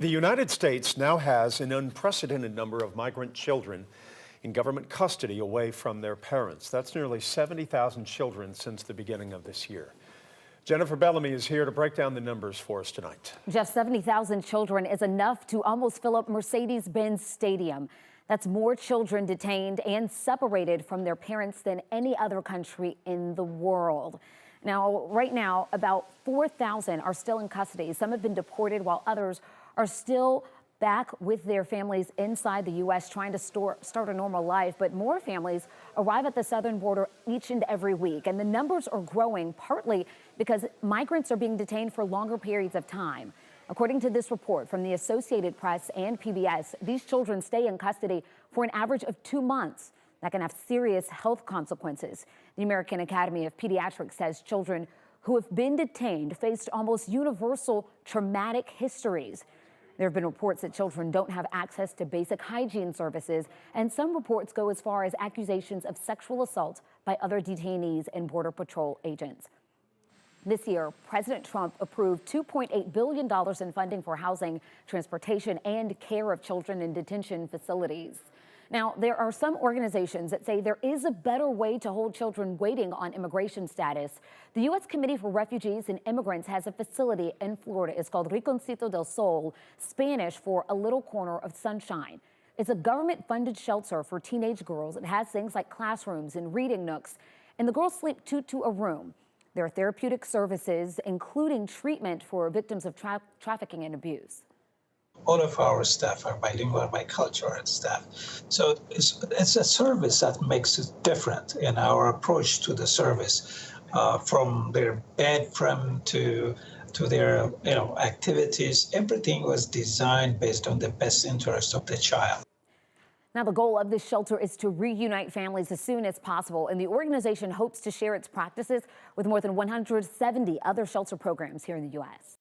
The United States now has an unprecedented number of migrant children in government custody away from their parents. That's nearly 70,000 children since the beginning of this year. Jennifer Bellamy is here to break down the numbers for us tonight. Jeff, 70,000 children is enough to almost fill up Mercedes-Benz Stadium. That's more children detained and separated from their parents than any other country in the world. Now, right now, about 4,000 are still in custody. Some have been deported while others are still back with their families inside the U.S. trying to start a normal life. But more families arrive at the southern border each and every week. And the numbers are growing partly because migrants are being detained for longer periods of time. According to this report from the Associated Press and PBS, these children stay in custody for an average of 2 months. That can have serious health consequences. The American Academy of Pediatrics says children who have been detained faced almost universal traumatic histories. There have been reports that children don't have access to basic hygiene services, and some reports go as far as accusations of sexual assault by other detainees and Border Patrol agents. This year, President Trump approved $2.8 billion in funding for housing, transportation, and care of children in detention facilities. Now, there are some organizations that say there is a better way to hold children waiting on immigration status. The U.S. Committee for Refugees and Immigrants has a facility in Florida. It's called Rinconcito del Sol, Spanish for a little corner of sunshine. It's a government-funded shelter for teenage girls. It has things like classrooms and reading nooks, and the girls sleep two to a room. There are therapeutic services, including treatment for victims of trafficking and abuse. All of our staff are bilingual, bicultural staff. So it's a service that makes it different in our approach to the service, from their bedroom to their activities. Everything was designed based on the best interest of the child. Now, the goal of this shelter is to reunite families as soon as possible, and the organization hopes to share its practices with more than 170 other shelter programs here in the U.S.